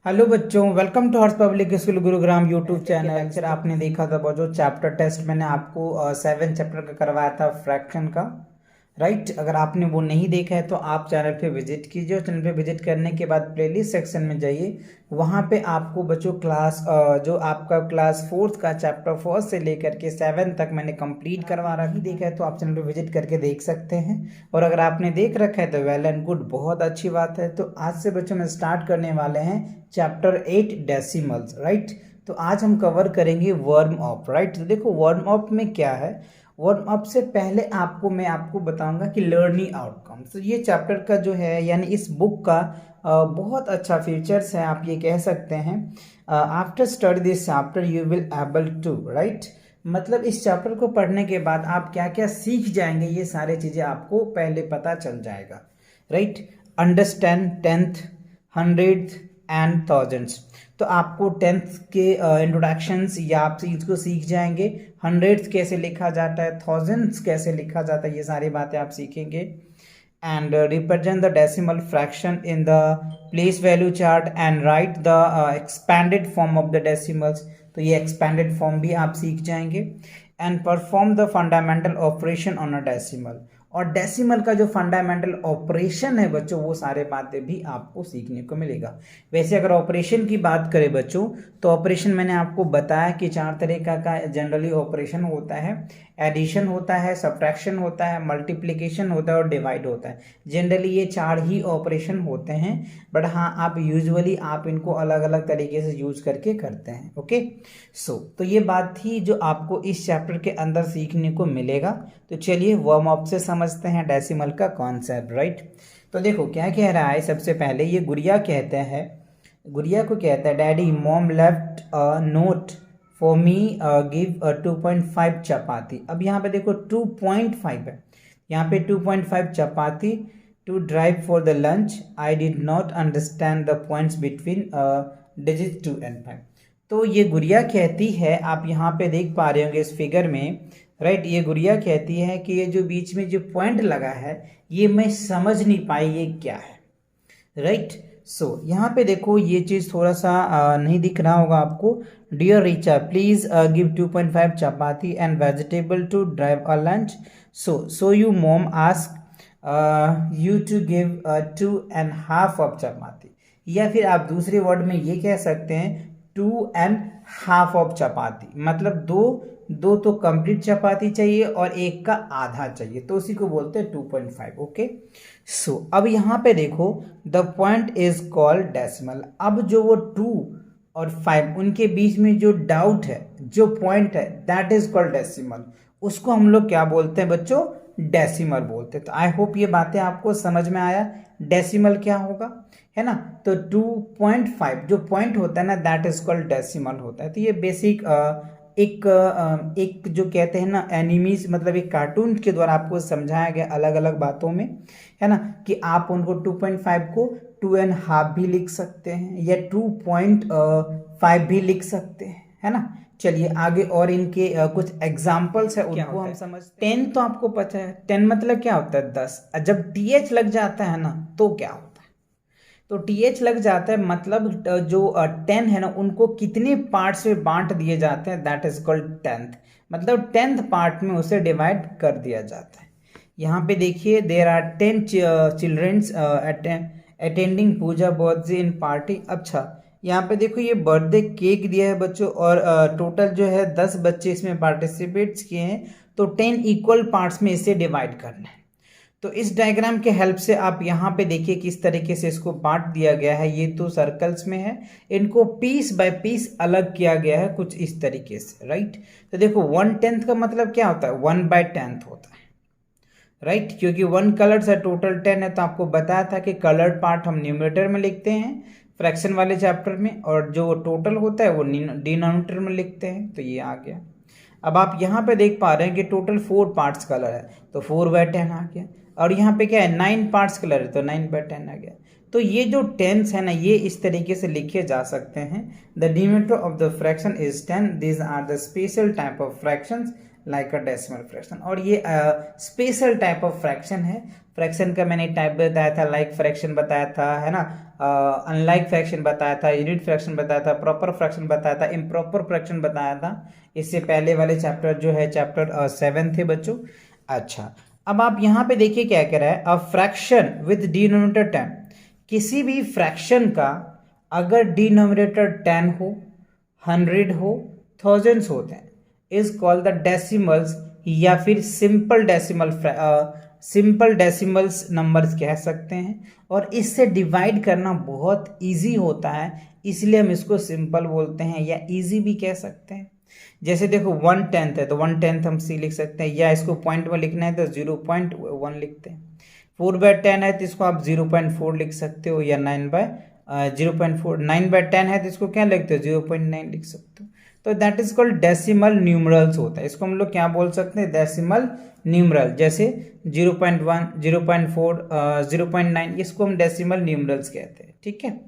Hello बच्चों, welcome to Harsh public school Gurugram YouTube channel. Lecture आपने देखा था जो चैप्टर टेस्ट मैंने आपको 7 चैप्टर का करवाया था फ्रैक्शन का, राइट। अगर आपने वो नहीं देखा है तो आप चैनल पे विजिट कीजिए और चैनल पे विजिट करने के बाद प्लेलिस्ट सेक्शन में जाइए। वहाँ पे आपको बच्चों जो आपका क्लास 4th का चैप्टर 1 से लेकर के 7 तक मैंने कंप्लीट करवा रखा है। देखा है तो आप चैनल पे विजिट करके देख सकते हैं। और अगर आपने देख रखा है तो वेल एंड गुड, बहुत अच्छी बात है। तो आज से बच्चों में स्टार्ट करने वाले हैं चैप्टर 8 डेसिमल्स, राइट। तो आज हम कवर करेंगे वर्म अप, राइट। तो देखो वर्म अप में क्या है। वार्म अप से पहले मैं आपको बताऊंगा कि लर्निंग आउटकम्स। तो ये चैप्टर का जो है यानी इस बुक का बहुत अच्छा फीचर्स है, आप ये कह सकते हैं। After study this chapter you will able to, right. मतलब इस चैप्टर को पढ़ने के बाद आप क्या क्या सीख जाएंगे, ये सारी चीज़ें आपको पहले पता चल जाएगा, right. Understand 10th, 100th and thousands. तो आपको 10th के इंट्रोडक्शंस या आप इसको सीख जाएंगे। 100th कैसे लिखा जाता है, थाउजेंड्स कैसे लिखा जाता है, ये सारी बातें आप सीखेंगे। And represent the decimal fraction in the place value chart and right the expanded form of the decimals. तो ये एक्सपैंडेड फॉर्म भी आप सीख जाएंगे। And perform the fundamental operation on a decimal. और डेसिमल का जो फंडामेंटल ऑपरेशन है बच्चों, वो सारे बातें भी आपको सीखने को मिलेगा। वैसे अगर ऑपरेशन की बात करें बच्चों, तो ऑपरेशन मैंने आपको बताया कि 4 तरीका का जनरली ऑपरेशन होता है। एडिशन होता है, सब्ट्रैक्शन होता है, मल्टीप्लिकेशन होता है और डिवाइड होता है। जनरली ये 4 ही ऑपरेशन होते हैं, बट हाँ आप यूजुअली आप इनको अलग अलग तरीके से यूज करके करते हैं। ओके तो ये बात थी जो आपको इस चैप्टर के अंदर सीखने को मिलेगा। तो चलिए वार्म अप से समझते हैं डेसिमल का कॉन्सेप्ट, राइट। तो देखो क्या कह रहा है। सबसे पहले ये गुड़िया कहते हैं, गुड़िया को कहता है daddy mom left a note for me, give 2.5 chapati. अब यहाँ पे देखो 2.5 है, यहाँ पे 2.5 chapati to drive for the lunch. I did not understand the points between digit 2 and 5। तो ये गुड़िया कहती है, आप यहाँ पे देख पा रहे होंगे इस फिगर में, राइट। ये गुड़िया कहती है कि ये जो बीच में जो पॉइंट लगा है ये मैं समझ नहीं पाई ये क्या है, राइट। यहाँ पे देखो ये चीज थोड़ा सा नहीं दिख रहा होगा आपको। Dear Richa please give 2.5 chapati and vegetable to drive a lunch. So you mom ask you to give 2.5 of chapati. या फिर आप दूसरे वर्ड में ये कह सकते हैं 2.5 ऑफ चपाती, मतलब दो तो कंप्लीट चपाती चाहिए और एक का आधा चाहिए, तो उसी को बोलते हैं 2.5। ओके अब यहाँ पे देखो the point is called decimal. अब जो वो 2 और 5 उनके बीच में जो डाउट है, जो पॉइंट है, दैट इज कॉल्ड डेसिमल। उसको हम लोग क्या बोलते हैं बच्चों, डेसिमल बोलते हैं। तो आई होप ये बातें आपको समझ में आया डेसिमल क्या होगा, है ना। तो 2.5 जो पॉइंट होता है ना, दैट इज कॉल्ड डेसिमल होता है। तो ये बेसिक एक जो कहते हैं ना एनिमीज, मतलब एक कार्टून के द्वारा आपको समझाया गया अलग अलग बातों में, है ना, कि आप उनको 2.5 को 2.5 भी लिख सकते हैं या 2.5 भी लिख सकते हैं, है ना। चलिए आगे और इनके कुछ एग्जाम्पल्स है उनको हम समझते हैं। 10 तो आपको पता है, 10 मतलब क्या होता है 10। जब टीएच लग जाता है ना तो क्या होता है, तो टीएच लग जाता है मतलब जो 10 है ना उनको कितने पार्ट्स में बांट दिए जाते हैं, दैट इज कॉल्ड 10th। मतलब 10th पार्ट में उसे डिवाइड कर दिया जाता है। यहाँ पे देखिए there are 10 childrens attending Pooja birthday in party. अच्छा यहाँ पे देखो ये बर्थडे केक दिया है बच्चों और टोटल जो है 10 बच्चे इसमें पार्टिसिपेट्स किए हैं, तो 10 इक्वल पार्ट्स में इसे डिवाइड करना है। तो इस डायग्राम के हेल्प से आप यहाँ पे देखिए किस तरीके से इसको बांट दिया गया है। ये तो सर्कल्स में है, इनको पीस बाय पीस अलग किया गया है कुछ इस तरीके से, राइट। तो देखो 1/10 का मतलब क्या होता है, 1/10 होता है, राइट। क्योंकि 1 कलर्स है, टोटल 10 है, तो आपको बताया था कि कलर्ड पार्ट हम न्यूमरेटर में लिखते हैं फ्रैक्शन वाले चैप्टर में, और जो टोटल होता है वो डिनोमिनेटर में लिखते हैं। तो ये आ गया। अब आप यहाँ पे देख पा रहे हैं कि टोटल 4 पार्ट्स कलर है, तो 4/10 आ गया। और यहाँ पे क्या है 9 पार्ट्स कलर है, तो 9/10 आ गया। तो ये जो टेंस है ना, ये इस तरीके से लिखे जा सकते हैं। The denominator of the fraction is 10। These are the special type of fractions like a decimal fraction. और ये स्पेशल टाइप ऑफ फ्रैक्शन है। फ्रैक्शन का मैंने टाइप बताया था, लाइक फ्रैक्शन बताया था, है ना, अनलाइक फ्रैक्शन बताया था, यूनिट फ्रैक्शन बताया था, प्रॉपर फ्रैक्शन बताया था, इम्प्रॉपर फ्रैक्शन बताया था। इससे पहले वाले चैप्टर जो है चैप्टर 7 थे बच्चों। अच्छा, अब आप यहाँ पे देखिए क्या कह रहा है, अ फ्रैक्शन विद डिनोमिनेटर 10, किसी भी फ्रैक्शन का अगर डिनोमिनेटर 10 हो, 100 हो, थाउजेंड्स होते हैं, इज कॉल्ड द डेसिमल्स, या फिर सिंपल डेसिमल्स नंबर्स कह सकते हैं। और इससे डिवाइड करना बहुत इजी होता है, इसलिए हम इसको सिंपल बोलते हैं, या इजी भी कह सकते हैं। जैसे देखो 1/10 है तो 1/10 हम सी लिख सकते हैं, या इसको पॉइंट में लिखना है तो 0.1 लिखते हैं। 4/10 है तो इसको आप 0.4 लिख सकते हो, या 0.4, 9/10 है तो इसको क्या लिखते हो, 0.9 लिख सकते हो। तो that is called decimal numerals होता है, इसको हम लोग क्या बोल सकते हैं, डेसिमल न्यूमरल। जैसे 0.1, 0.4, 0.9, इसको हम डेसिमल न्यूमरल्स कहते हैं, ठीक है।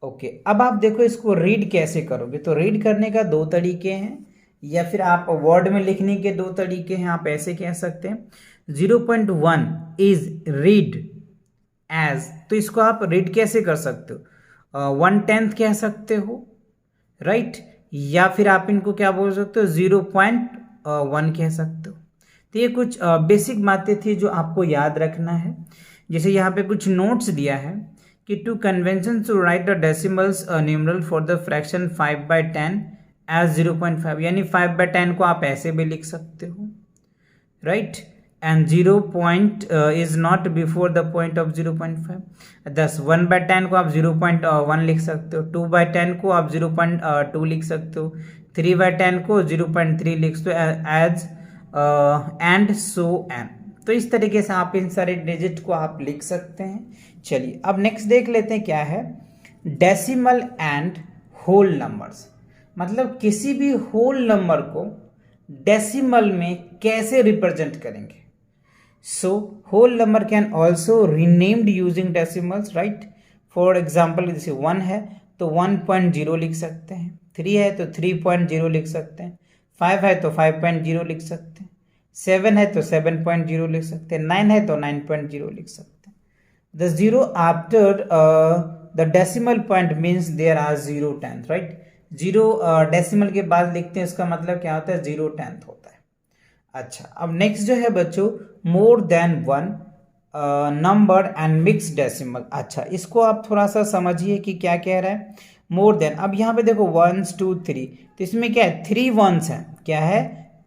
ओके, अब आप देखो इसको रीड कैसे करोगे। तो रीड करने का दो तरीके हैं, या फिर आप वर्ड में लिखने के दो तरीके हैं। आप ऐसे कह सकते हैं 0.1 इज रीड एज, तो इसको आप रीड कैसे कर सकते हो, 1/10 कह सकते हो, राइट। या फिर आप इनको क्या बोल सकते हो, 0.1 कह सकते हो। तो ये कुछ बेसिक बातें थी जो आपको याद रखना है। जैसे यहाँ पे कुछ नोट्स दिया है कि to convention to write the decimals numeral for the fraction 5/10 as 0.5, यानी 5/10 को आप ऐसे भी लिख सकते हो, right. And 0 point is not before the point of 0.5। 1/10 को आप 0.1 लिख सकते हो, 2/10 को आप 0.2 लिख सकते हो, 3/10 को 0.3 लिख सकते हो, एज एंड सो एन। तो इस तरीके से आप इन सारे डिजिट को आप लिख सकते हैं। चलिए अब नेक्स्ट देख लेते हैं क्या है, डेसिमल एंड होल नंबर्स। मतलब किसी भी होल नंबर को डेसिमल में कैसे रिप्रेजेंट करेंगे। So whole number can also renamed using decimals, right. For example जैसे 1 है तो 1.0 लिख सकते हैं, 3 है तो 3.0 लिख सकते हैं, 5 है तो 5.0 लिख सकते हैं, 7 है तो 7.0 लिख सकते हैं, 9 है तो 9.0 लिख सकते हैं। The zero after the decimal point means there are 0/10, right. 0 decimal के बाद लिखते हैं, इसका मतलब क्या होता है, 0/10 होता है। अच्छा, अब नेक्स्ट जो है बच्चों, more than 1 number and mix decimal. अच्छा, इसको आप थोड़ा सा समझिए कि क्या कह रहा है, मोर देन। अब यहाँ पे देखो 1 2 3, तो इसमें क्या है, 3 1s है, क्या है,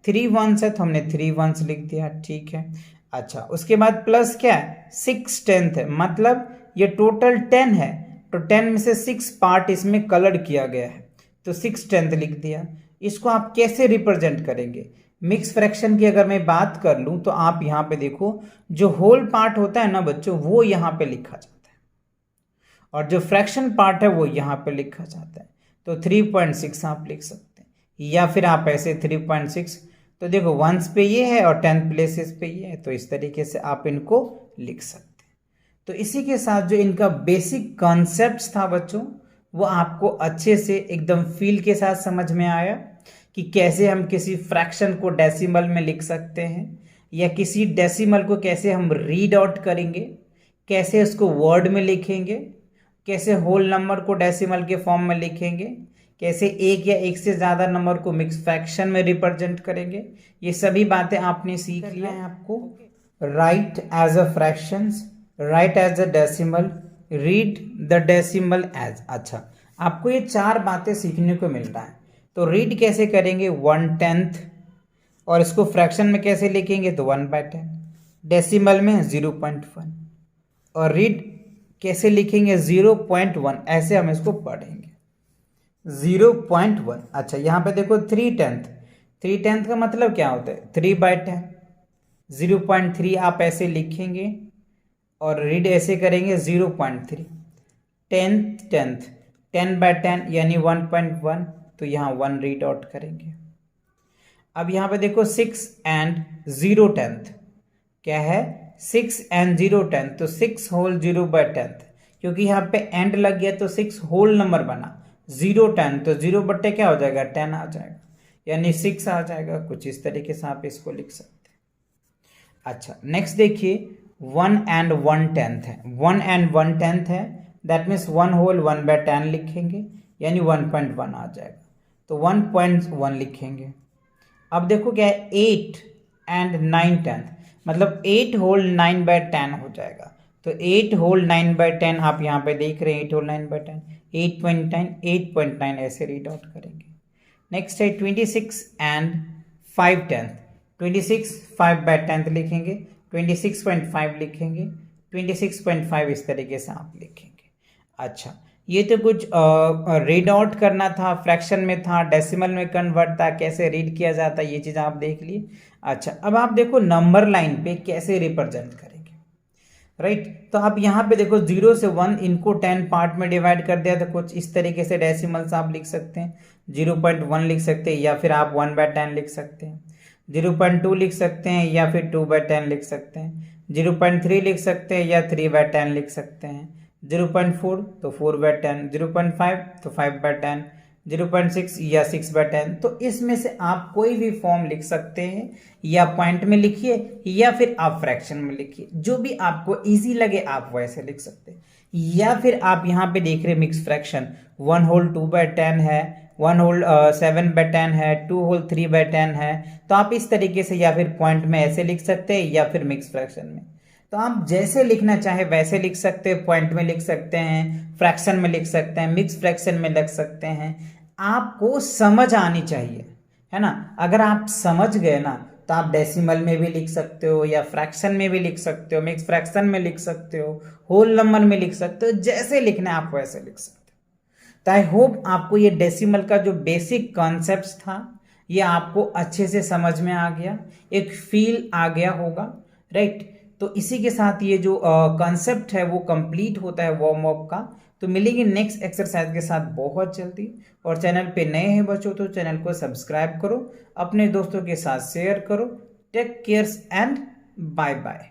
3 1s है, तो हमने 3 1s लिख दिया, ठीक है। अच्छा, उसके बाद प्लस क्या है, 6/10 है, मतलब ये टोटल 10 है, तो 10 में से 6 पार्ट इसमें कलर किया गया है, तो 6/10 लिख दिया। इसको आप कैसे रिप्रेजेंट करेंगे, मिक्स फ्रैक्शन की अगर मैं बात कर लूं तो आप यहाँ पे देखो, जो होल पार्ट होता है ना बच्चों, वो यहाँ पे लिखा जाता है, और जो फ्रैक्शन पार्ट है वो यहाँ पे लिखा जाता है। तो 3.6 आप लिख सकते हैं, या फिर आप ऐसे 3.6, तो देखो 1s पे ये है और 10 प्लेसेस पे ये है, तो इस तरीके से आप इनको लिख सकते हैं। तो इसी के साथ जो इनका बेसिक कॉन्सेप्ट था बच्चों, वो आपको अच्छे से एकदम फील के साथ समझ में आया कि कैसे हम किसी फ्रैक्शन को डेसिमल में लिख सकते हैं, या किसी डेसिमल को कैसे हम रीड आउट करेंगे, कैसे उसको वर्ड में लिखेंगे, कैसे होल नंबर को डेसिमल के फॉर्म में लिखेंगे, कैसे एक या एक से ज़्यादा नंबर को मिक्स फ्रैक्शन में रिप्रेजेंट करेंगे। ये सभी बातें आपने सीख लिया है। आपको write as a fractions, write as a decimal, read the decimal as. अच्छा, आपको ये 4 बातें सीखने को मिल रहा है। तो रीड कैसे करेंगे, 1/10, और इसको फ्रैक्शन में कैसे लिखेंगे, तो 1/10, डेसिमल में 0.1, और रीड कैसे लिखेंगे, 0.1, ऐसे हम इसको पढ़ेंगे 0.1। अच्छा, यहाँ पे देखो 3/10, 3/10 का मतलब क्या होता है, 3/10, 0.3 आप ऐसे लिखेंगे, और रीड ऐसे करेंगे 0.3, 10/10, 10/10 यानी 1.1, तो यहाँ 1 रीड आउट करेंगे। अब यहाँ पे देखो 6 and 0/10, क्या है, 6 and 0/10, तो 6 होल 0/10, क्योंकि यहाँ पे एंड लग गया तो 6 होल नंबर बना, 0/10, तो 0 बट्टे क्या हो जाएगा, 10 आ जाएगा। यानी 6 आ जाएगा। कुछ इस तरीके से आप इसको लिख सकते हैं। अच्छा, नेक्स्ट देखिए 1 and 1/10 है। 1 and 1/10 है, दैट मीन्स 1 होल 1/10 लिखेंगे, यानी 1.1 आ जाएगा। तो 1.1 लिखेंगे। अब देखो क्या है 8 and 9/10, मतलब 8 होल 9/10 हो जाएगा। तो 8 होल 9/10 आप यहाँ पे देख रहे हैं, 8 होल 9/10, 8.9, 8.9 ऐसे रीड आउट करेंगे। नेक्स्ट है 26 and 5/10, 26 5/10 लिखेंगे, 26.5 लिखेंगे, 26.5 इस तरीके से आप लिखेंगे। अच्छा, ये तो कुछ रीड आउट करना था, फ्रैक्शन में था, डेसिमल में कन्वर्ट था, कैसे रीड किया जाता है ये चीज़ आप देख लिए। अच्छा, अब आप देखो नंबर लाइन पे कैसे रिप्रेजेंट करेंगे, राइट। तो आप यहाँ पे देखो 0 से 1 इनको 10 पार्ट में डिवाइड कर दिया, तो कुछ इस तरीके से डेसिमल्स आप लिख सकते हैं। 0.1 लिख सकते हैं, या फिर आप 1/10 लिख सकते हैं। 0.2 लिख सकते हैं, या फिर 2/10 लिख सकते हैं। 0.3 लिख सकते हैं, या 3/10 लिख सकते हैं। 0.4 तो 4/10, 0.5 तो 5/10, 0.6 या 6/10। तो इसमें से आप कोई भी फॉर्म लिख सकते हैं, या पॉइंट में लिखिए या फिर आप फ्रैक्शन में लिखिए, जो भी आपको इजी लगे आप वैसे लिख सकते हैं। या फिर आप यहाँ पे देख रहे मिक्स फ्रैक्शन, 1 होल 2/10 है, 1 होल 7/10 है, 2 होल 3/10 है। तो आप इस तरीके से या फिर पॉइंट में ऐसे लिख सकते हैं, या फिर मिक्स फ्रैक्शन में। तो आप जैसे लिखना चाहे वैसे लिख सकते हैं, पॉइंट में लिख सकते हैं, फ्रैक्शन में लिख सकते हैं, मिक्स फ्रैक्शन में लिख सकते हैं। आपको समझ आनी चाहिए, है ना। अगर आप समझ गए ना, तो आप डेसिमल में भी लिख सकते हो, या फ्रैक्शन में भी लिख सकते हो, मिक्स फ्रैक्शन में लिख सकते हो, होल नंबर में लिख सकते हो, जैसे लिखना है आप वैसे लिख सकते हो। तो आई होप आपको ये डेसिमल का जो बेसिक कॉन्सेप्ट था ये आपको अच्छे से समझ में आ गया, एक फील आ गया होगा, राइट। तो इसी के साथ ये जो कॉन्सेप्ट है वो कंप्लीट होता है वार्म अप का। तो मिलेंगे नेक्स्ट एक्सरसाइज के साथ बहुत जल्दी। और चैनल पे नए हैं बच्चों तो चैनल को सब्सक्राइब करो, अपने दोस्तों के साथ शेयर करो। Take cares and bye bye.